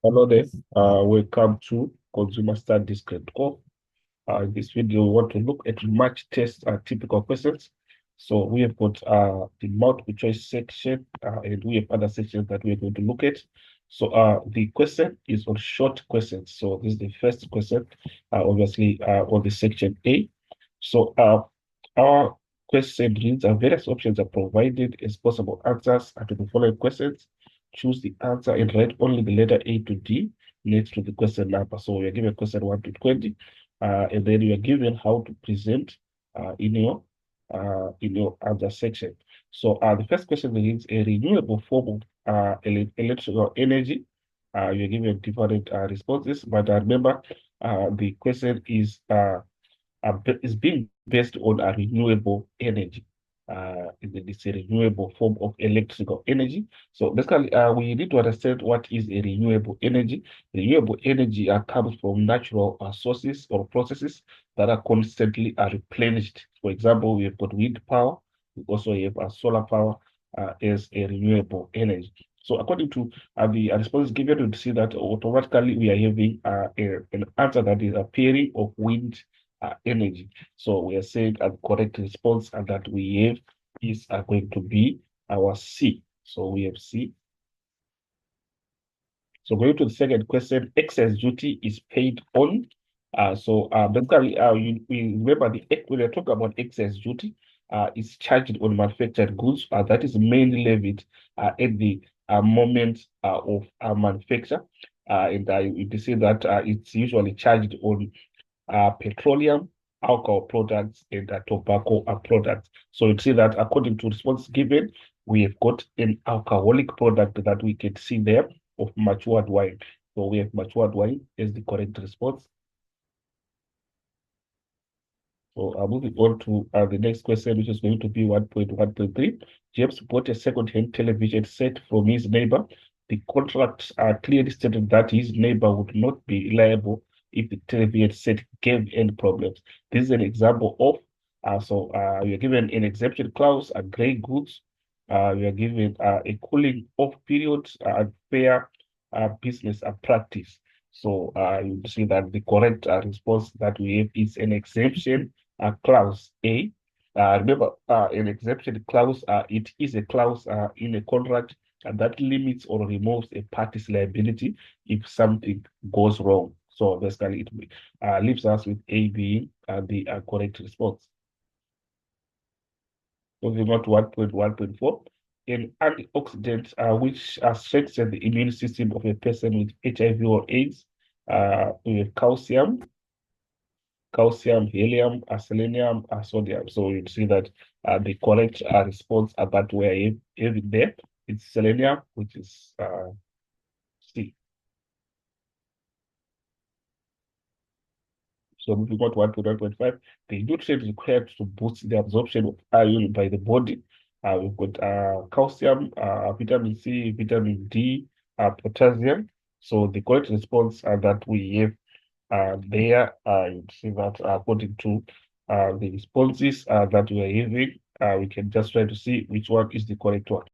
Hello there. Welcome to Consumer Studies Grade 12. In this video, we want to look at match test typical questions. So we have got the multiple choice section, and we have other sections that we're going to look at. So the question is on short questions. So this is the first question, obviously on the section A. So our question reads, various options are provided as possible answers to the following questions. Choose the answer and write only the letter A to D next to the question number. So we are given question 1 to 20, and then you are given how to present in your answer section. So the first question is a renewable form of electrical energy. You're given different responses, but remember the question is being based on a renewable energy. It's a renewable form of electrical energy. So basically, we need to understand what is a renewable energy. Renewable energy comes from natural sources or processes that are constantly replenished. For example, we have got wind power. We also have solar power as a renewable energy. So according to the response given, to see that automatically we are having an answer that is a pairing of wind energy. So we are saying a correct response and that we have is going to be our C. So we have C. So going to the second question, excess duty is paid on. Basically, we remember when we talk about excess duty, is charged on manufactured goods. That is mainly levied at the moment of manufacture. And you see that it's usually charged on petroleum, alcohol products, and tobacco products. So you see that according to response given, we have got an alcoholic product that we can see there of matured wine. So we have matured wine as the correct response. So moving on to the next question, which is going to be 1.1.3. James bought a second-hand television set from his neighbor. The contract clearly stated that his neighbor would not be liable if the television set gave any problems. This is an example of, we are given an exemption clause, gray goods. We are given a cooling off period, fair business practice. So you see that the correct response that we have is an exemption clause A. Remember, an exemption clause, it is a clause in a contract that limits or removes a party's liability if something goes wrong. So basically, it leaves us with A being the correct response. Moving on to 1.1.4. An antioxidant which strengthens the immune system of a person with HIV or AIDS, we have calcium, helium, selenium, sodium. So you see that the correct response that we're having there is selenium, which is C. So moving on to 1.1.5, the nutrient required to boost the absorption of iron by the body. We've got calcium, vitamin C, vitamin D, potassium. So the correct response that we have there, you see that according to the responses that we are having, we can just try to see which one is the correct one.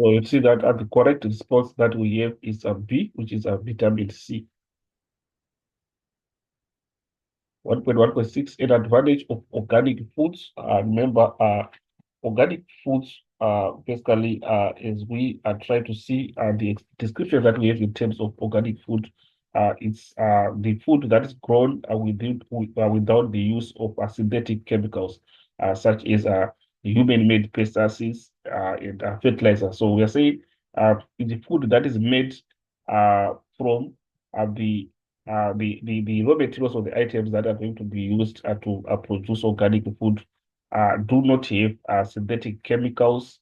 So you see that the correct response that we have is a B, which is a vitamin C. 1.1.6, an advantage of organic foods. Remember, organic foods basically as we try to see the description that we have in terms of organic food. It's the food that is grown without the use of synthetic chemicals such as human-made pesticides and fertilizer. So we are saying the food that is made from the raw materials of the items that are going to be used to produce organic food do not have synthetic chemicals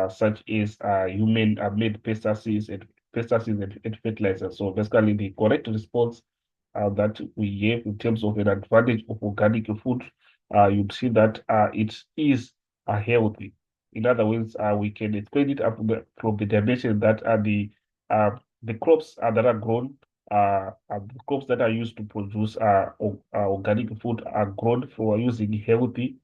such as human-made pesticides and fertilizers. So basically, the correct response that we have in terms of an advantage of organic food, you'd see that it is healthy. In other words, we can explain it up from the dimension that the crops that are grown, the crops that are used to produce organic food are grown for using healthy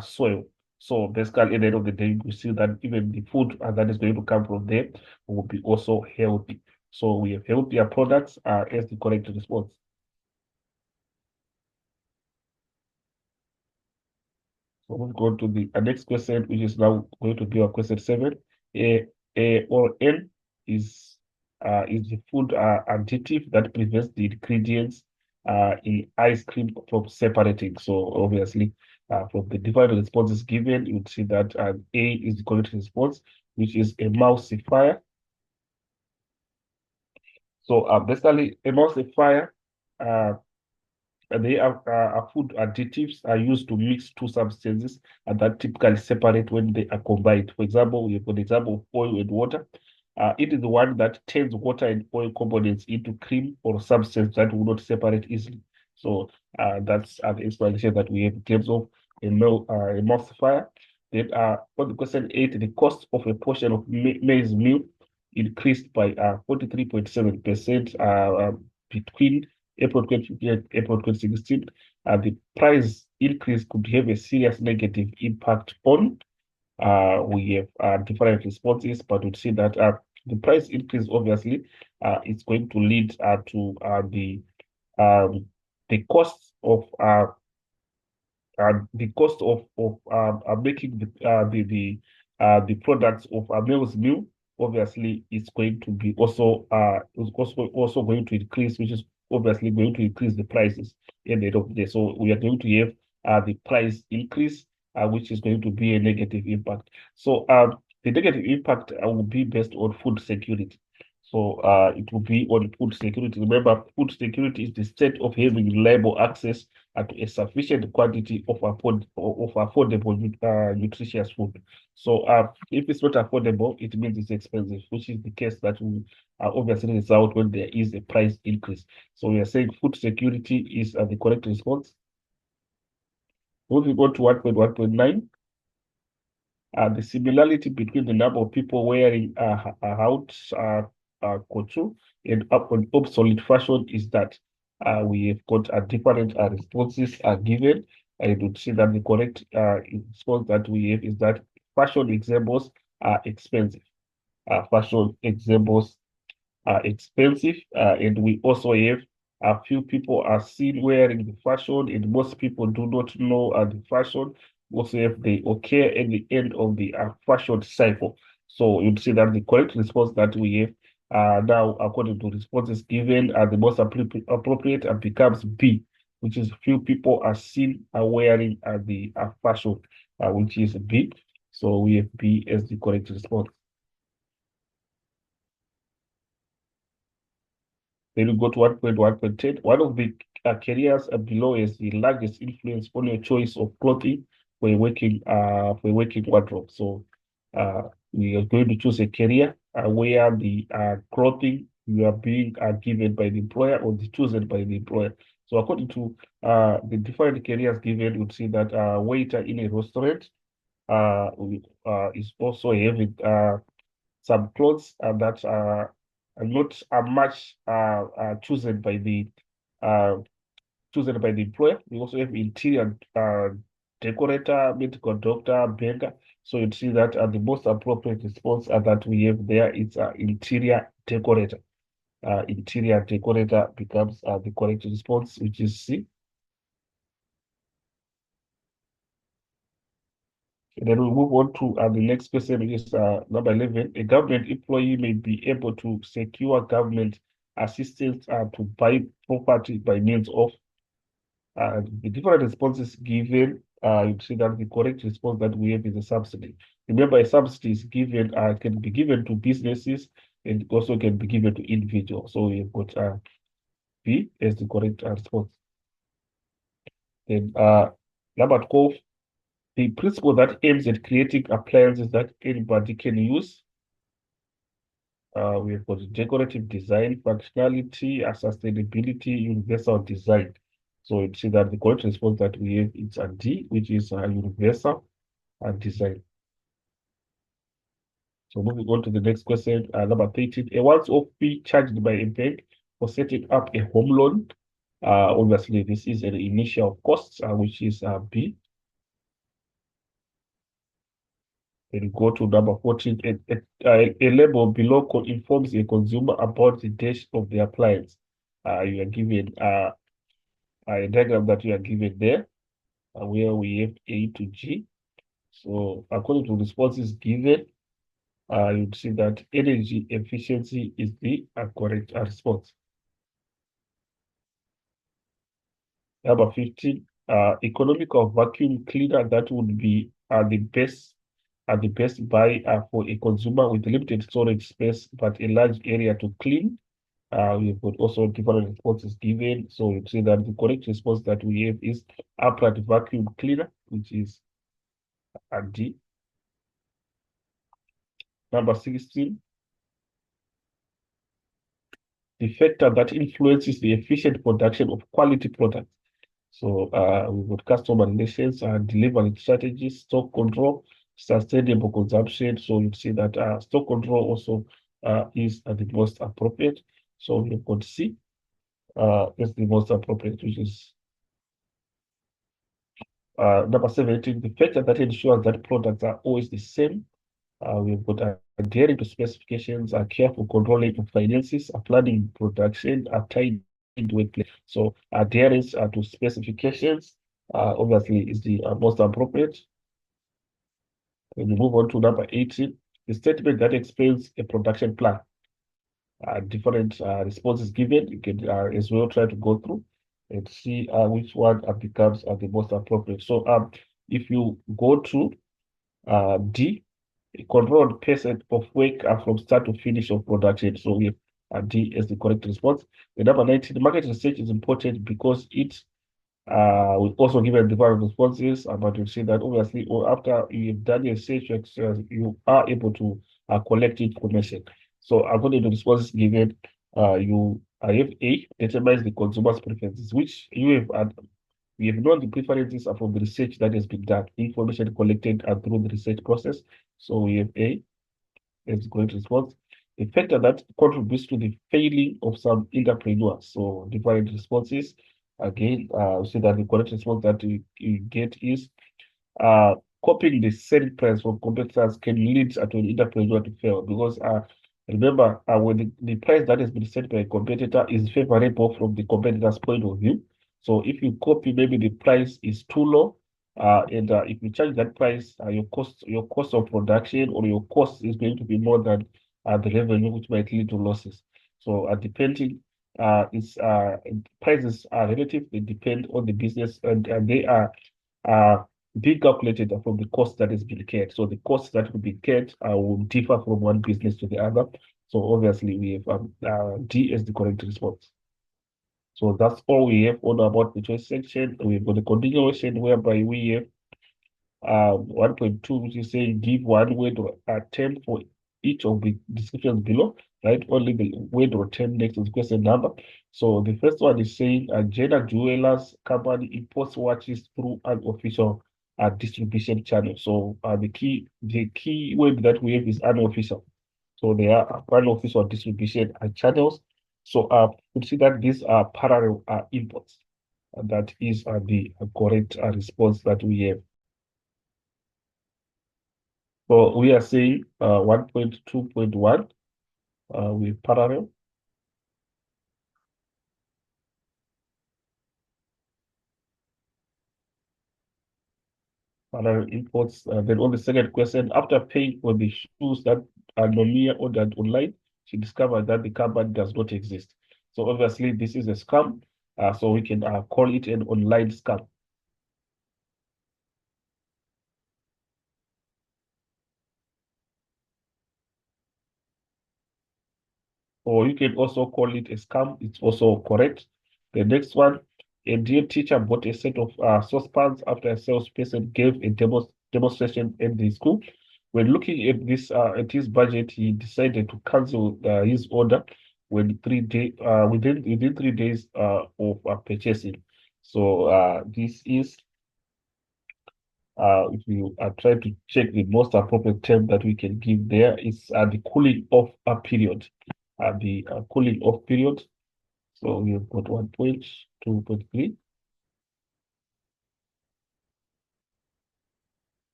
soil. So basically, at the end of the day, we see that even the food that is going to come from there will be also healthy. So we have healthier products as the correct response. So we'll go to the next question, which is now going to be our question 7. A or N is the food additive that prevents the ingredients in ice cream from separating. So obviously, from the different responses given, you would see that A is the correct response, which is emulsifier. So basically, emulsifier uh, food additives are used to mix two substances and that typically separate when they are combined. For example, we have an example of oil and water. It is the one that turns water and oil components into cream or substance that will not separate easily. So that's the explanation that we have in terms of emulsifier. Then for the question 8, the cost of a portion of maize meal increased by 43.7% between April 2015 and April 2016, the price increase could have a serious negative impact on. We have different responses, but we see that the price increase obviously is going to lead to the cost of making the products of Mel's Mill obviously is going to be also going to increase, which is obviously going to increase the prices in the end of the day. So we are going to have the price increase, which is going to be a negative impact. So the negative impact will be based on food security. So it will be on food security. Remember, food security is the state of having reliable access to a sufficient quantity of affordable nutritious food. So if it's not affordable, it means it's expensive, which is the case that will obviously result when there is a price increase. So we are saying food security is the correct response. Moving on to 1.1.9. The similarity between the number of people wearing a haute couture and on obsolete fashion is that we have got different responses are given. I would say that the correct response that we have is that fashion examples are expensive. Fashion examples are expensive, and we also have a few people are seen wearing the fashion, and most people do not know the fashion. Also, have they occur at the end of the fashion cycle. So you'd see that the correct response that we have now, according to responses given, the most appropriate becomes B, which is few people are seen wearing the fashion, which is B. So we have B as the correct response. Then we go to 1.1.10. One of the careers below is the largest influence on your choice of clothing for a working wardrobe. So we are going to choose a career where the clothing you are being given by the employer or the chosen by the employer. So according to the different careers given, you'd see that waiter in a restaurant is also having some clothes that are not much uh, chosen by the employer. We also have interior decorator, medical doctor, banker. So you'd see that the most appropriate response that we have there is interior decorator. Interior decorator becomes the correct response, which is C. And then we move on to the next question, which is number 11. A government employee may be able to secure government assistance to buy property by means of the different responses given. You see that the correct response that we have is a subsidy. Remember, a subsidy is given can be given to businesses and also can be given to individuals. So we've got B as the correct response. Then number 12. The principle that aims at creating appliances that anybody can use. We've got decorative design, functionality, sustainability, universal design. So you see that the correct response that we have is a D, which is universal design. So moving on to the next question, number 13. A once-off fee charged by a bank for setting up a home loan. Obviously, this is an initial cost, which is B. Then you go to number 14. A label below informs a consumer about the date of the appliance. You are given a diagram that you are given there, where we have A to G. So according to responses given, you'd see that energy efficiency is the correct response. Number 15, economical vacuum cleaner that would be the best buy for a consumer with limited storage space but a large area to clean. We've got also different responses given. So you'd see that the correct response that we have is upright vacuum cleaner, which is a D. Number 16, the factor that influences the efficient production of quality products. So we've got customer relations, delivery strategies, stock control, sustainable consumption. So you see that stock control also is the most appropriate. So we've got C is the most appropriate, which is number 17, the factor that ensures that products are always the same. We've got adhering to specifications, careful controlling of finances, planning production, tied into workplace. So adherence to specifications obviously is the most appropriate. When we move on to number 18, the statement that explains a production plan. Different responses given. You can as well try to go through and see which one becomes the most appropriate. So if you go to D, controlled pace of work from start to finish of production. So we have D as the correct response. The number 19, the market research is important because it we also given different responses, but you see that obviously, or after you've done your research, you are able to collect information. So according to the responses given, I have A, determines the consumer's preferences, which you have we have known the preferences are from the research that has been done, information collected through the research process. So we have A as the correct response. A factor that contributes to the failing of some entrepreneurs. So different responses. Again, see that the correct response that you get is copying the same price from competitors can lead to an entrepreneur to fail because remember when the price that has been set by a competitor is favorable from the competitor's point of view. So if you copy, maybe the price is too low, and if you charge that price, your cost of production or your cost is going to be more than the revenue, which might lead to losses. So depending, it's prices are relative. They depend on the business, and they are being calculated from the cost that is being incurred. So the costs that will be incurred will differ from one business to the other. So obviously we have D as the correct response. So that's all we have on about the choice section. We've got a continuation whereby we have 1.2, which is saying give one word or a term for each of the descriptions below, right? Only the word or term next to the question number. So the first one is saying Jenna Jewelers Company imports watches through an official distribution channel. So the key word that we have is unofficial. So they are unofficial distribution channels. So you see that these are parallel imports. That is the correct response that we have. So we are saying 1.2.1 with parallel imports. Then on the second question, after paying for the shoes that Nomia ordered online, she discovered that the company does not exist. So obviously this is a scam. So we can call it an online scam. Or you can also call it a scam. It's also correct. The next one, a dear teacher bought a set of saucepans after a salesperson gave a demonstration at the school. When looking at his budget, he decided to cancel his order within 3 days of purchasing. So this is if you try to check the most appropriate term that we can give there is the cooling off period. The cooling off period. So we've got 1.2.3.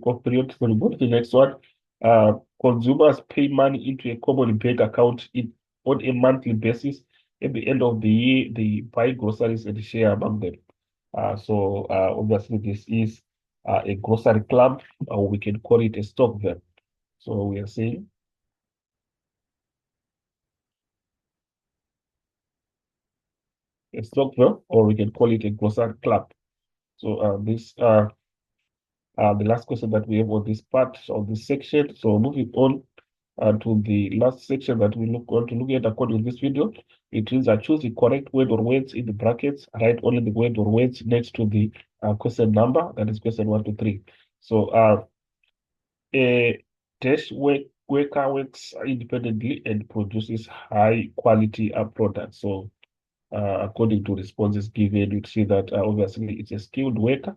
off period. So we go to the next one. Consumers pay money into a common bank account on a monthly basis. At the end of the year, they buy groceries and share among them. Obviously this is a grocery club, or we can call it a Stokvel. So we are saying a Stokvel, or we can call it a grocery club. So this the last question that we have on this part of this section. So moving on to the last section that we want to look at according to this video, it is choose the correct word or words in the brackets. Write only the word or words next to the question number. That is question 1 to 3. So a worker works independently and produces high quality products. So according to responses given, you see that obviously it's a skilled worker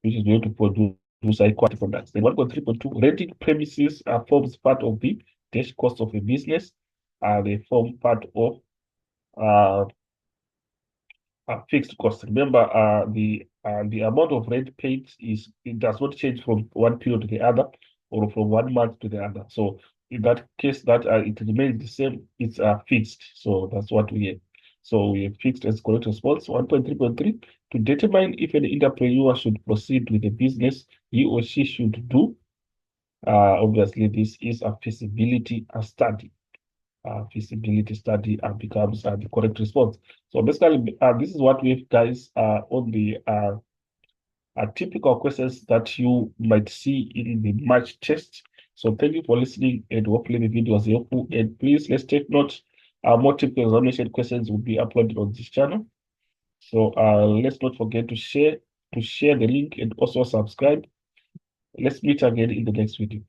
which is going to produce high quality products. Then 1.3.2, renting premises forms part of the dash cost of a business. They form part of uh, fixed cost. Remember, the amount of rent paid it does not change from one period to the other or from 1 month to the other. So in that case, that it remains the same. It's fixed. So that's what we have. So we have fixed as correct response. 1.3.3, to determine if an entrepreneur should proceed with the business, he or she should do. Obviously, this is a feasibility study. Feasibility study becomes the correct response. So basically, this is what we have, guys, on the typical questions that you might see in the March test. So thank you for listening, and hopefully the video was helpful. And please, let's take note. More typical examination questions will be uploaded on this channel. So let's not forget to share the link and also subscribe. Let's meet again in the next video.